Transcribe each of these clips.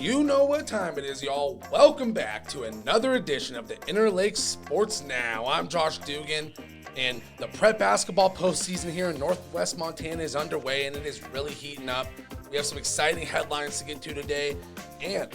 You know what time it is, y'all. Welcome back to another edition of the Interlake Sports Now. I'm Josh Dugan, and the prep basketball postseason here in Northwest Montana is underway, and it is really heating up. We have some exciting headlines to get to today, and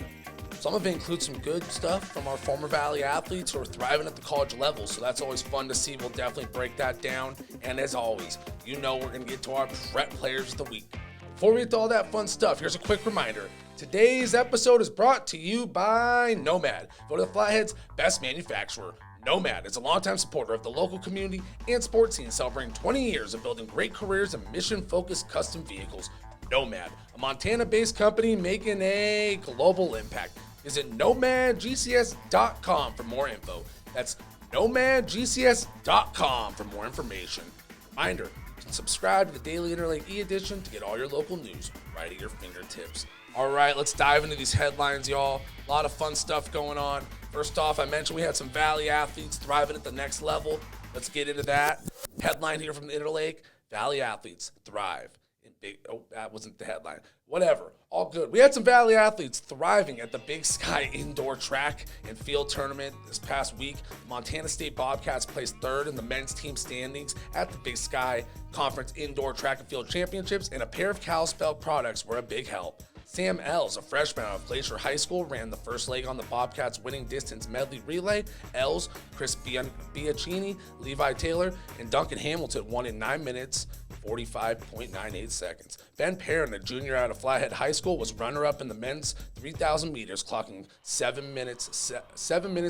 some of it includes some good stuff from our former Valley athletes who are thriving at the college level, so that's always fun to see. We'll definitely break that down, and as always, you know we're going to get to our prep players of the week. Before we get to all that fun stuff, here's a quick reminder. Today's episode is brought to you by Nomad, voted the Flathead's best manufacturer. Nomad is a longtime supporter of the local community and sports scene, celebrating 20 years of building great careers and mission-focused custom vehicles. Nomad, a Montana-based company making a global impact. Visit nomadgcs.com for more info. That's nomadgcs.com for more information. Reminder, you can subscribe to the Daily Interlake e-edition to get all your local news right at your fingertips. All right, let's dive into these headlines, y'all. A lot of fun stuff going on. First off, I mentioned we had some Valley athletes thriving at the next level. Let's get into that. Headline here from the Interlake, Valley athletes thrive in big, that wasn't the headline. Whatever, all good. We had some Valley athletes thriving at the Big Sky indoor track and field tournament this past week. Montana State Bobcats placed third in the men's team standings at the Big Sky Conference Indoor Track and Field Championships, and a pair of Kalispell products were a big help. Sam Els, a freshman out of Glacier High School, ran the first leg on the Bobcats' winning distance medley relay. Els, Chris Biacchini, Levi Taylor, and Duncan Hamilton won in 9 minutes, 45.98 seconds. Ben Perrin, a junior out of Flathead High School, was runner-up in the men's 3,000 meters, clocking 7 minutes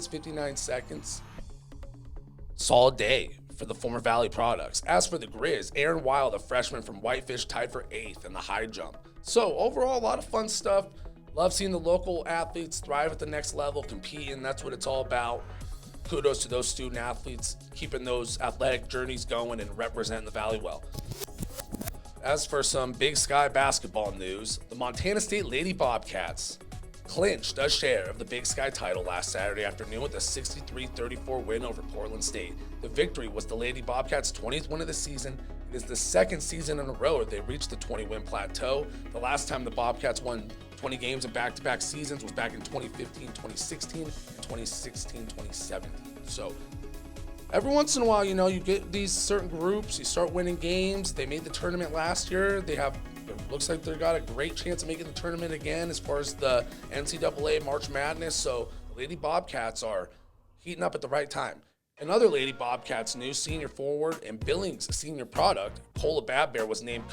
59 seconds. Solid day for the former Valley products. As for the Grizz, Aaron Wilde, a freshman from Whitefish, tied for 8th in the high jump. So overall, a lot of fun stuff. Love seeing the local athletes thrive at the next level, competing. That's what it's all about. Kudos to those student athletes, keeping those athletic journeys going and representing the Valley well. As for some Big Sky basketball news, the Montana State Lady Bobcats clinched a share of the Big Sky title last Saturday afternoon with a 63-34 win over Portland State. The victory was the Lady Bobcats' 20th win of the season. It is the second season in a row that they reached the 20-win plateau. The last time the Bobcats won 20 games in back-to-back seasons was back in 2015-2016 and 2016-2017. So every once in a while, you know, you get these certain groups, you start winning games. They made the tournament last year. It looks like they've got a great chance of making the tournament again as far as the NCAA March Madness. So the Lady Bobcats are heating up at the right time. Another Lady Bobcats news, senior forward and Billings senior product, Kola was named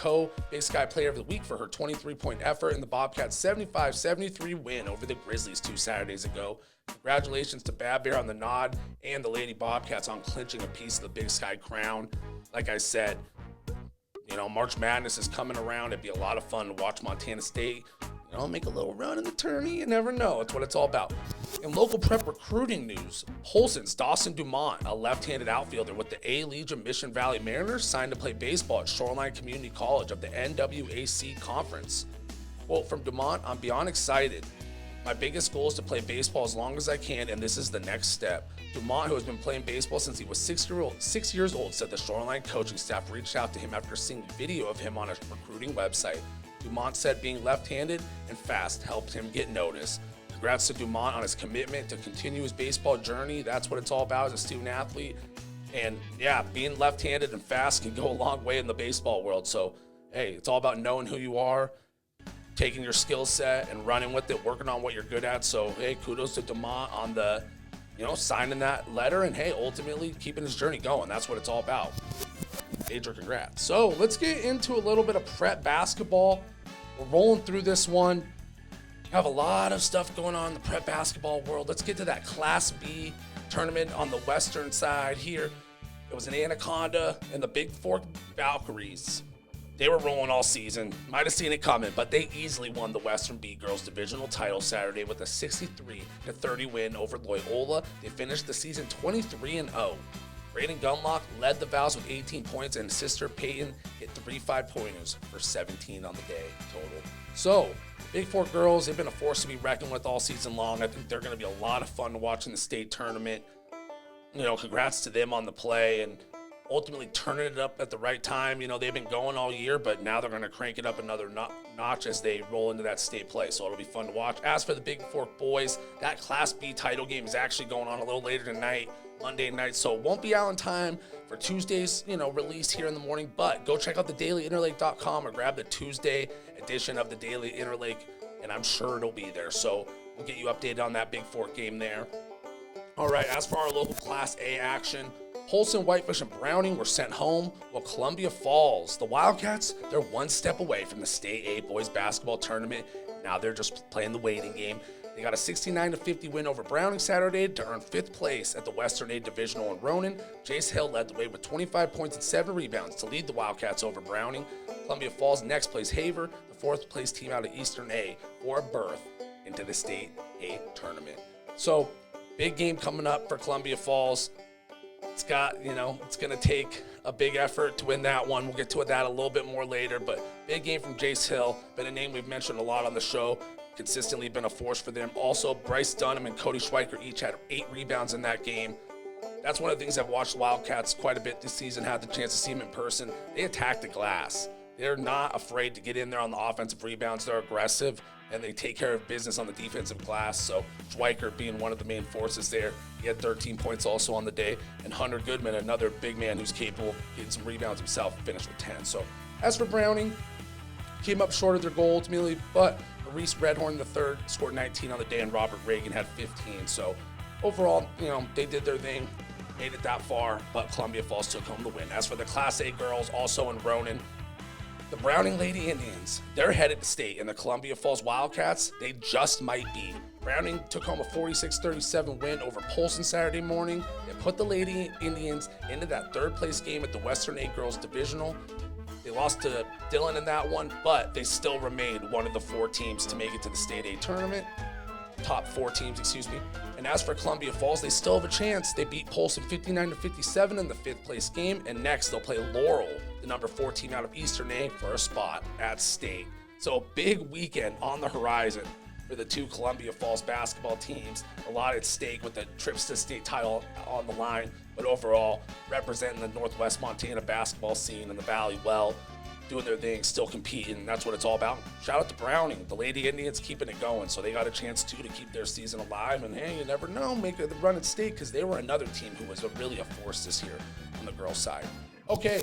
Big Sky Player of the Week for her 23-point effort in the Bobcats' 75-73 win over the Grizzlies 2 Saturdays ago. Congratulations to Bear on the nod and the Lady Bobcats on clinching a piece of the Big Sky crown. Like I said, you know, March Madness is coming around. It'd be a lot of fun to watch Montana State, you know, make a little run in the tourney. You never know. That's what it's all about. In local prep recruiting news, Holston's Dawson Dumont, a left-handed outfielder with the A-Legion Mission Valley Mariners, signed to play baseball at Shoreline Community College of the NWAC Conference. Quote from Dumont, "I'm beyond excited. My biggest goal is to play baseball as long as I can, and this is the next step." Dumont, who has been playing baseball since he was 6 years old, said the Shoreline coaching staff reached out to him after seeing video of him on a recruiting website. Dumont said being left-handed and fast helped him get noticed. Congrats to Dumont on his commitment to continue his baseball journey. That's what it's all about as a student athlete. And yeah, being left-handed and fast can go a long way in the baseball world. So, hey, it's all about knowing who you are, taking your skill set and running with it, working on what you're good at. So, hey, kudos to Dumont on the, you know, signing that letter and, hey, ultimately keeping his journey going. That's what it's all about. Major congrats. So let's get into a little bit of prep basketball. We're rolling through this one. Have a lot of stuff going on in the prep basketball world. Let's get to that Class B tournament on the western side here. It was an Anaconda and the Bigfork Valkyries. They were rolling all season. Might have seen it coming, but they easily won the Western B Girls Divisional title Saturday with a 63-30 win over Loyola. They finished the season 23-0. Brayden Gunlock led the Vals with 18 points, and sister Peyton hit 3 5-pointers for 17 on the day total. So, Bigfork girls, they've been a force to be reckoned with all season long. I think they're going to be a lot of fun to watch in the state tournament. You know, congrats to them on the play, and ultimately turning it up at the right time. You know, they've been going all year, but now they're going to crank it up another notch as they roll into that state play. So it'll be fun to watch. As for the Bigfork boys, that Class B title game is actually going on a little later tonight, Monday night. So it won't be out in time for Tuesday's, release here in the morning. But go check out the dailyinterlake.com or grab the Tuesday edition of the Daily Interlake, and I'm sure it'll be there. So we'll get you updated on that Bigfork game there. All right, as for our local Class A action, Polson, Whitefish, and Browning were sent home, while Columbia Falls, the Wildcats, they're one step away from the State A boys basketball tournament. Now they're just playing the waiting game. They got a 69-50 win over Browning Saturday to earn 5th place at the Western A Divisional in Ronan. Jace Hill led the way with 25 points and 7 rebounds to lead the Wildcats over Browning. Columbia Falls next plays Haver, the 4th place team out of Eastern A, for a berth into the State A tournament. So, big game coming up for Columbia Falls. It's got, it's going to take a big effort to win that one. We'll get to that a little bit more later, but big game from Jace Hill. Been a name we've mentioned a lot on the show. Consistently been a force for them. Also, Bryce Dunham and Cody Schweiker each had 8 rebounds in that game. That's one of the things I've watched Wildcats quite a bit this season, had the chance to see them in person. They attack the glass. They're not afraid to get in there on the offensive rebounds. They're aggressive, and they take care of business on the defensive glass. So Schweiker being one of the main forces there. He had 13 points also on the day. And Hunter Goodman, another big man who's capable of getting some rebounds himself, finished with 10. So as for Browning, came up short of their goal ultimately, but Reese Redhorn III scored 19 on the day, and Robert Reagan had 15. So overall, they did their thing, made it that far, but Columbia Falls took home the win. As for the Class A girls, also in Ronan, the Browning Lady Indians, they're headed to state, and the Columbia Falls Wildcats, they just might be. Browning took home a 46-37 win over Polson Saturday morning. They put the Lady Indians into that 3rd place game at the Western A Girls Divisional. They lost to Dillon in that one, but they still remained one of the 4 teams to make it to the State A tournament. Top 4 teams, excuse me. And as for Columbia Falls, they still have a chance. They beat Polson 59-57 in the 5th place game, and next they'll play Laurel, the number 4 team out of Eastern A, for a spot at state. So a big weekend on the horizon for the 2 Columbia Falls basketball teams. A lot at stake with the trips to state title on the line, but overall representing the Northwest Montana basketball scene in the Valley well, doing their thing, still competing, and that's what it's all about. Shout out to Browning, the Lady Indians keeping it going, so they got a chance too to keep their season alive, and hey, you never know, make a run at state, because they were another team who was really a force this year on the girls' side. Okay,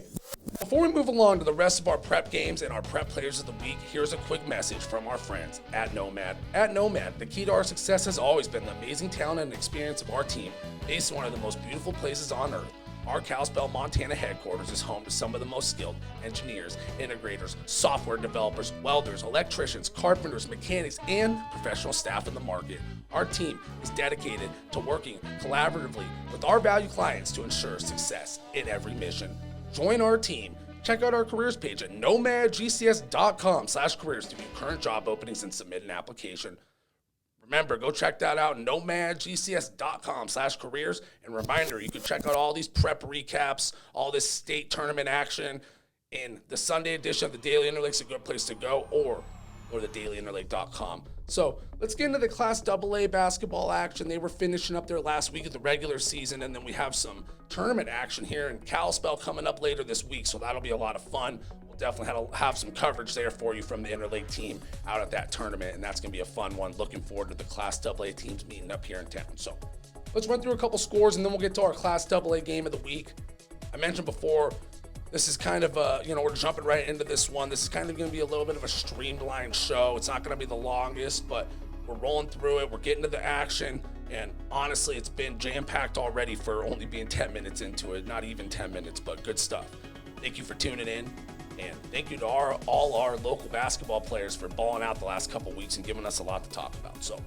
before we move along to the rest of our prep games and our prep players of the week, here's a quick message from our friends at Nomad. At Nomad, the key to our success has always been the amazing talent and experience of our team, based in one of the most beautiful places on earth. Our Kalispell, Montana headquarters is home to some of the most skilled engineers, integrators, software developers, welders, electricians, carpenters, mechanics, and professional staff in the market. Our team is dedicated to working collaboratively with our valued clients to ensure success in every mission. Join our team. Check out our careers page at nomadgcs.com/careers to view current job openings and submit an application. Remember, go check that out, nomadgcs.com/careers. And reminder, you can check out all these prep recaps, all this state tournament action in the Sunday edition of the Daily Interlake's a good place to go, or go to dailyinterlake.com. So let's get into the Class AA basketball action. They were finishing up their last week of the regular season, and then we have some tournament action here in Kalispell coming up later this week, so that'll be a lot of fun. We'll definitely have some coverage there for you from the Interlake team out at that tournament, and that's going to be a fun one. Looking forward to the Class AA teams meeting up here in town. So let's run through a couple scores, and then we'll get to our Class AA game of the week. I mentioned before, this is kind of we're jumping right into this one. This is kind of going to be a little bit of a streamlined show. It's not going to be the longest, but we're rolling through it. We're getting to the action, and honestly, it's been jam-packed already for only being 10 minutes into it. Not even 10 minutes, but good stuff. Thank you for tuning in, and thank you to all our local basketball players for balling out the last couple weeks and giving us a lot to talk about. So,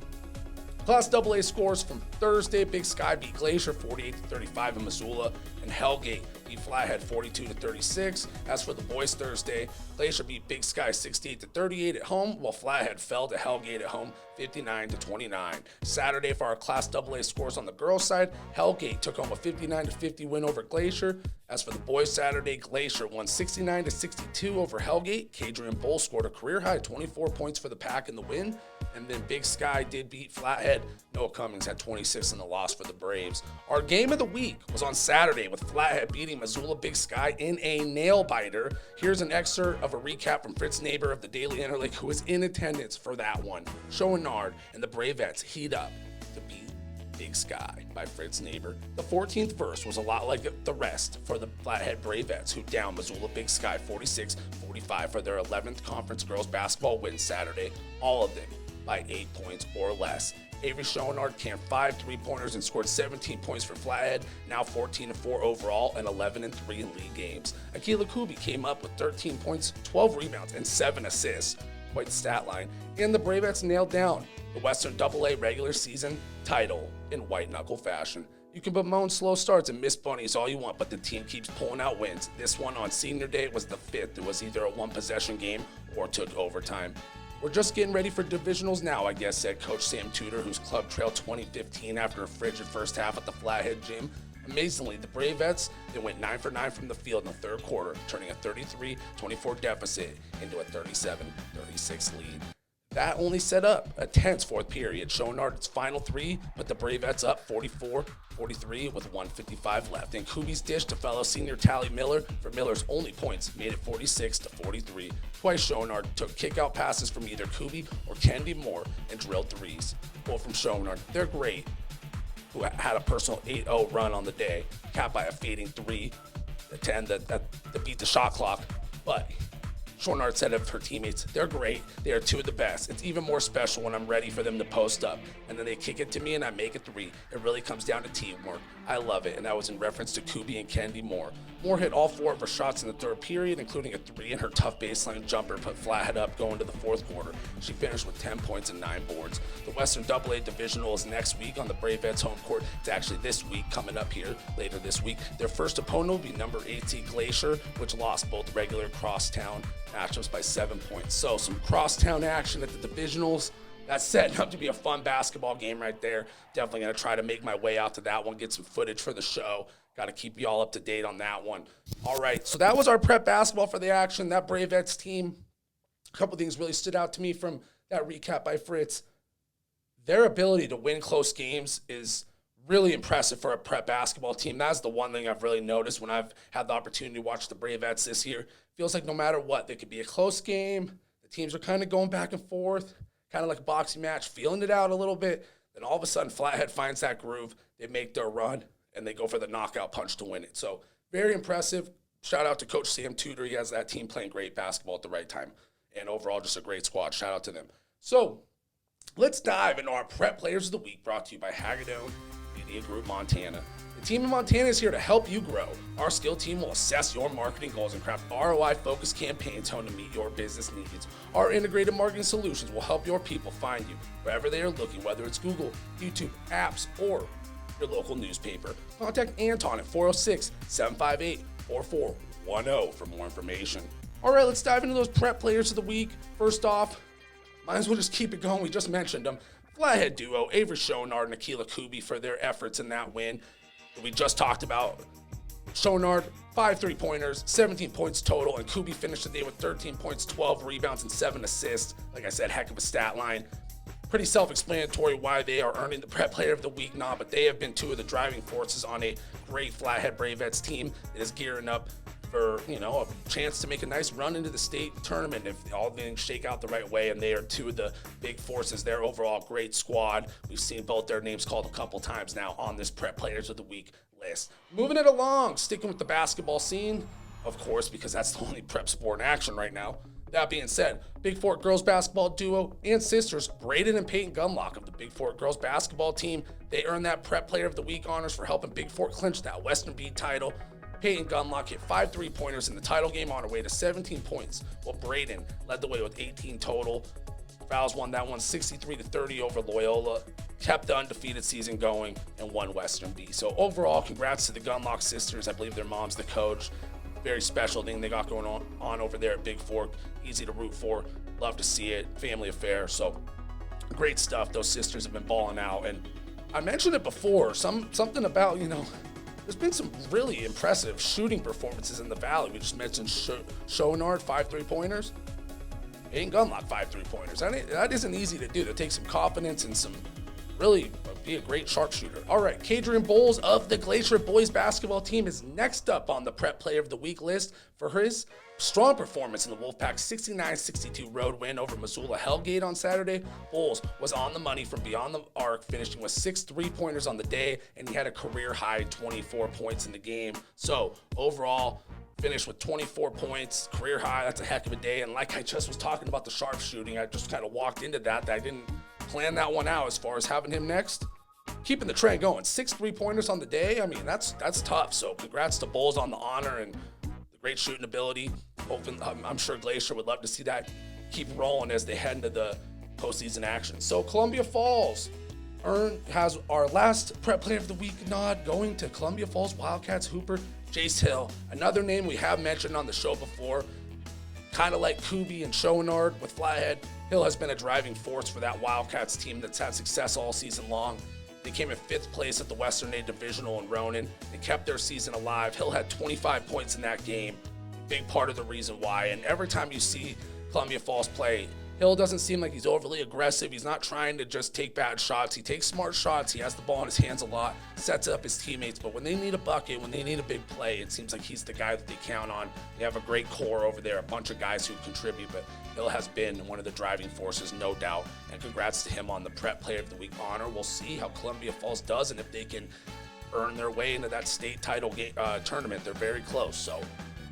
Class AA scores from Thursday: Big Sky beat Glacier 48-35 in Missoula, and Hellgate beat Flathead 42-36. As for the boys Thursday, Glacier beat Big Sky 68-38 at home, while Flathead fell to Hellgate at home 59-29. Saturday, for our Class AA scores on the girls' side, Hellgate took home a 59-50 win over Glacier. As for the boys Saturday, Glacier won 69-62 over Hellgate. Kadrian Bull scored a career-high 24 points for the Pack in the win. And then Big Sky did beat Flathead. Noah Cummings had 26 in the loss for the Braves. Our game of the week was on Saturday, with Flathead beating Missoula Big Sky in a nail-biter. Here's an excerpt of a recap from Fritz Neighbor of the Daily Interleague, who was in attendance for that one. Shoreline and the Bravettes heat up to beat Big Sky by Fritz Neighbor. The 14th verse was a lot like the rest for the Flathead Bravettes, who downed Missoula Big Sky 46-45 for their 11th conference girls basketball win Saturday, all of them by 8 points or less. Avery Schoenhardt camped 5 3-pointers and scored 17 points for Flathead, now 14-4 overall and 11-3 in league games. Akila Kubi came up with 13 points, 12 rebounds, and 7 assists. Quite the stat line. And the Bravettes nailed down the Western AA regular season title in white-knuckle fashion. You can bemoan slow starts and miss bunnies all you want, but the team keeps pulling out wins. This one on senior day was the 5th. It was either a one-possession game or took overtime. We're just getting ready for divisionals now, I guess, said Coach Sam Tudor, whose club trailed 2015 after a frigid first half at the Flathead gym. Amazingly, the Bravettes, they went 9 for 9 from the field in the third quarter, turning a 33-24 deficit into a 37-36 lead. That only set up a tense fourth period. Schoenhardt's final three put the Bravettes up 44-43 with 1:55 left. And Kubi's dish to fellow senior Tally Miller for Miller's only points made it 46-43. Twice Schoenhardt took kick-out passes from either Kubi or Kendi Moore and drilled threes. Quote from Schoenhardt, "They're great," who had a personal 8-0 run on the day, capped by a fading three to end that beat the shot clock. But Schoenhardt said of her teammates, "They're great. They are two of the best. It's even more special when I'm ready for them to post up. And then they kick it to me and I make a three. It really comes down to teamwork. I love it." And that was in reference to Kubi and Kendi Moore. Moore hit all 4 of her shots in the third period, including a 3, and her tough baseline jumper put Flathead up going to the fourth quarter. She finished with 10 points and 9 boards. The Western AA Divisional is next week on the Bravettes home court. It's actually this week, coming up here later this week. Their first opponent will be number 18 Glacier, which lost both regular crosstown matchups by 7 points. So some crosstown action at the divisionals. That's setting up to be a fun basketball game right there. Definitely going to try to make my way out to that one, get some footage for the show. Got to keep you all up to date on that one. All right, so that was our prep basketball for the action. That Bravettes team, a couple things really stood out to me from that recap by Fritz. Their ability to win close games is really impressive for a prep basketball team. That's the one thing I've really noticed when I've had the opportunity to watch the Bravettes this year. Feels like no matter what, there could be a close game. The teams are kind of going back and forth, kind of like a boxing match, feeling it out a little bit. Then all of a sudden, Flathead finds that groove. They make their run, and they go for the knockout punch to win it. So very impressive. Shout out to Coach Sam Tudor. He has that team playing great basketball at the right time. And overall, just a great squad. Shout out to them. So let's dive into our Prep Players of the Week, brought to you by Hagadone Media Group Montana. The team in Montana is here to help you grow. Our skill team will assess your marketing goals and craft ROI-focused campaigns honed to meet your business needs. Our integrated marketing solutions will help your people find you wherever they are looking, whether it's Google, YouTube, apps, or your local newspaper. Contact Anton at 406-758-4410 for more information. All right, let's dive into those Prep Players of the Week. First off, might as well just keep it going. We just mentioned them. Flathead duo, Avery Schoenhardt and Akila Kubi, for their efforts in that win. We just talked about Schoenhardt, 5 3-pointers, 17 points total, and Kubi finished the day with 13 points, 12 rebounds, and 7 assists. Like I said, heck of a stat line. Pretty self-explanatory why they are earning the Prep Player of the Week now, but they have been two of the driving forces on a great Flathead Bravettes team that is gearing up for, a chance to make a nice run into the state tournament if all things shake out the right way, and they are two of the big forces. They're overall great squad. We've seen both their names called a couple times now on this Prep Players of the Week list. Moving it along, sticking with the basketball scene, of course, because that's the only prep sport in action right now. That being said, Bigfork girls basketball duo and sisters, Braden and Peyton Gunlock of the Bigfork girls basketball team, they earned that Prep Player of the Week honors for helping Bigfork clinch that Western Beat title. Peyton Gunlock hit 5 3-pointers in the title game on her way to 17 points, while Braden led the way with 18 total. Fouls won that one 63-30 over Loyola, kept the undefeated season going, and won Western B. So overall, congrats to the Gunlock sisters. I believe their mom's the coach. Very special thing they got going on over there at Bigfork. Easy to root for. Love to see it. Family affair. So great stuff. Those sisters have been balling out. And I mentioned it before, something about, there's been some really impressive shooting performances in the Valley. We just mentioned Schoenhardt, 5 3-pointers. Peyton Gunlock, 5 3-pointers. That isn't easy to do. That takes some confidence and some really be a great sharpshooter. All right, Kadrian Bowles of the Glacier boys basketball team is next up on the Prep Player of the Week list for his strong performance in the Wolfpack's 69-62 road win over Missoula Hellgate on Saturday. Bowles was on the money from beyond the arc, finishing with 6 3-pointers on the day, and he had a career-high 24 points in the game. So, overall, finished with 24 points, career high. That's a heck of a day. And like I just was talking about the sharpshooting, I just kind of walked into that. I didn't plan that one out as far as having him next. Keeping the trend going. 6 3-pointers on the day. I mean, that's tough. So congrats to Bowles on the honor and the great shooting ability. I'm sure Glacier would love to see that keep rolling as they head into the postseason action. So Columbia Falls has our last Prep Player of the Week nod going to Columbia Falls Wildcats hooper Jace Hill, another name we have mentioned on the show before. Kind of like Kubi and Schoenard with Flathead, Hill has been a driving force for that Wildcats team that's had success all season long. They came in 5th place at the Western A Divisional in Ronan. They kept their season alive. Hill had 25 points in that game. Big part of the reason why. And every time you see Columbia Falls play, Hill doesn't seem like he's overly aggressive. He's not trying to just take bad shots. He takes smart shots. He has the ball in his hands a lot, sets up his teammates. But when they need a bucket, when they need a big play, it seems like he's the guy that they count on. They have a great core over there, a bunch of guys who contribute. But Hill has been one of the driving forces, no doubt. And congrats to him on the Prep Player of the Week honor. We'll see how Columbia Falls does and if they can earn their way into that state title tournament. They're very close. So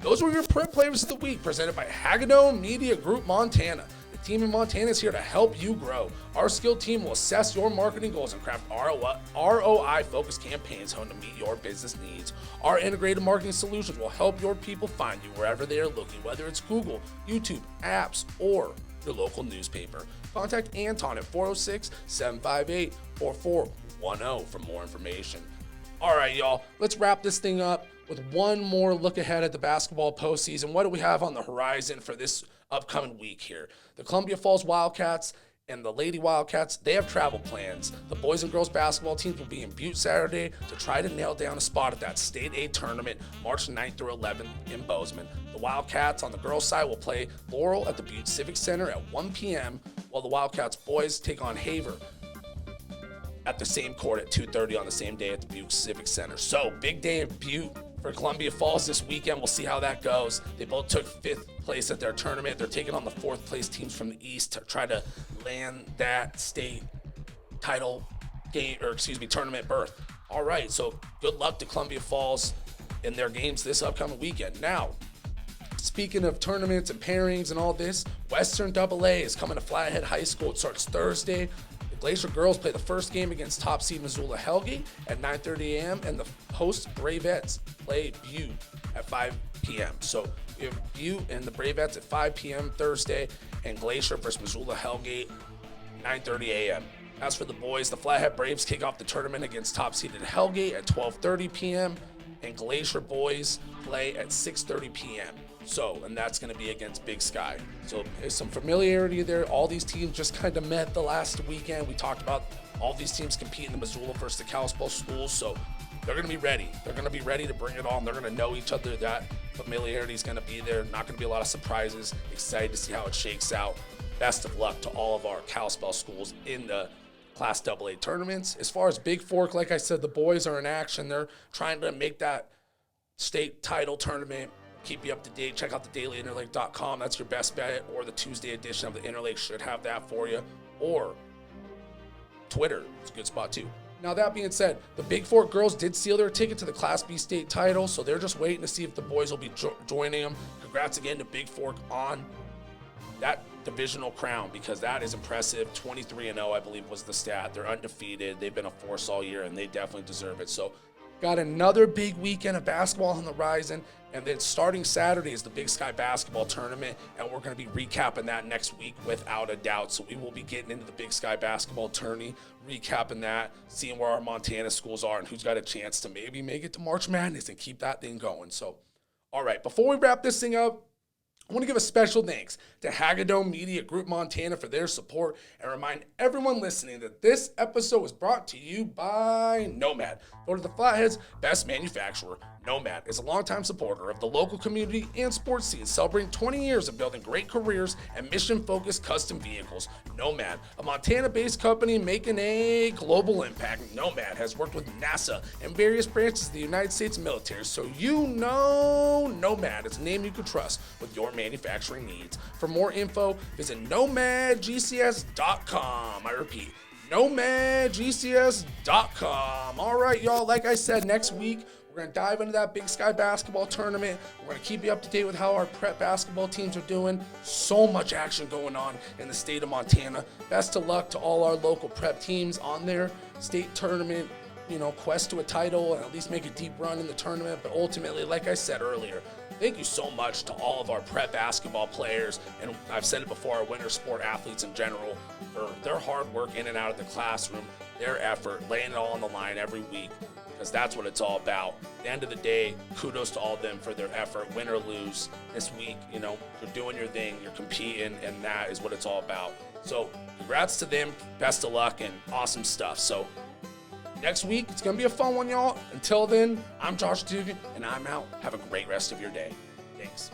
those were your Prep Players of the Week presented by Hagadone Media Group Montana. Team in Montana is here to help you grow. Our skilled team will assess your marketing goals and craft ROI-focused campaigns honed to meet your business needs. Our integrated marketing solutions will help your people find you wherever they are looking, whether it's Google, YouTube, apps, or your local newspaper. Contact Anton at 406-758-4410 for more information. All right, y'all, let's wrap this thing up with one more look ahead at the basketball postseason. What do we have on the horizon for this upcoming week here? The Columbia Falls Wildcats and the Lady Wildcats, they have travel plans. The boys and girls basketball teams will be in Butte Saturday to try to nail down a spot at that State A tournament March 9th through 11th in Bozeman. The Wildcats on the girls' side will play Laurel at the Butte Civic Center at 1 p.m., while the Wildcats boys take on Haver at the same court at 2:30 on the same day at the Butte Civic Center. So, big day in Butte for Columbia Falls this weekend. We'll see how that goes. They both took 5th place at their tournament. They're taking on the 4th place teams from the East to try to land that state title game, tournament berth. All right, so good luck to Columbia Falls in their games this upcoming weekend. Now, speaking of tournaments and pairings and all this, Western AA is coming to Flathead High School. It starts Thursday. Glacier girls play the first game against top seed Missoula Hellgate at 9:30 a.m. and the host Bravettes play Butte at 5 p.m. So we have Butte and the Bravettes at 5 p.m. Thursday and Glacier versus Missoula Hellgate 9:30 a.m. As for the boys, the Flathead Braves kick off the tournament against top seeded Hellgate at 12:30 p.m. and Glacier boys play at 6:30 p.m. So, and that's going to be against Big Sky. So there's some familiarity there. All these teams just kind of met the last weekend. We talked about all these teams compete in the Missoula versus the Kalispell schools. So they're going to be ready. They're going to be ready to bring it on. They're going to know each other. That familiarity is going to be there. Not going to be a lot of surprises. Excited to see how it shakes out. Best of luck to all of our Kalispell schools in the Class AA tournaments. As far as Bigfork, like I said, the boys are in action. They're trying to make that state title tournament. Keep you up to date. Check out the dailyinterlake.com. That's your best bet. Or the Tuesday edition of the Interlake should have that for you. Or Twitter. It's a good spot too. Now, that being said, the Bigfork girls did seal their ticket to the Class B state title, so they're just waiting to see if the boys will be joining them. Congrats again to Bigfork on that divisional crown, because that is impressive. 23-0, I believe, was the stat. They're undefeated. They've been a force all year, and they definitely deserve it. So, got another big weekend of basketball on the horizon, and then starting Saturday is the Big Sky basketball tournament, and we're going to be recapping that next week without a doubt. So we will be getting into the Big Sky basketball tourney, recapping that, seeing where our Montana schools are and who's got a chance to maybe make it to March Madness and keep that thing going. So, all right, before we wrap this thing up, I want to give a special thanks to Hagadone Media Group Montana for their support and remind everyone listening that this episode was brought to you by Nomad. Go to the Flathead's best manufacturer, Nomad is a longtime supporter of the local community and sports scene, celebrating 20 years of building great careers and mission-focused custom vehicles. Nomad, a Montana-based company making a global impact. Nomad has worked with NASA and various branches of the United States military, so you know Nomad is a name you can trust with your manufacturing needs. For more info, visit nomadgcs.com. I repeat, nomadgcs.com. All right, y'all, like I said, next week, we're going to dive into that Big Sky basketball tournament. We're going to keep you up to date with how our prep basketball teams are doing. So much action going on in the state of Montana. Best of luck to all our local prep teams on their state tournament, quest to a title and at least make a deep run in the tournament. But ultimately, like I said earlier, thank you so much to all of our prep basketball players, and I've said it before, our winter sport athletes in general, for their hard work in and out of the classroom, their effort, laying it all on the line every week, because that's what it's all about. At the end of the day, kudos to all of them for their effort, win or lose. This week, you're doing your thing, you're competing, and that is what it's all about. So congrats to them, best of luck, and awesome stuff. So next week, it's going to be a fun one, y'all. Until then, I'm Josh Dugan, and I'm out. Have a great rest of your day. Thanks.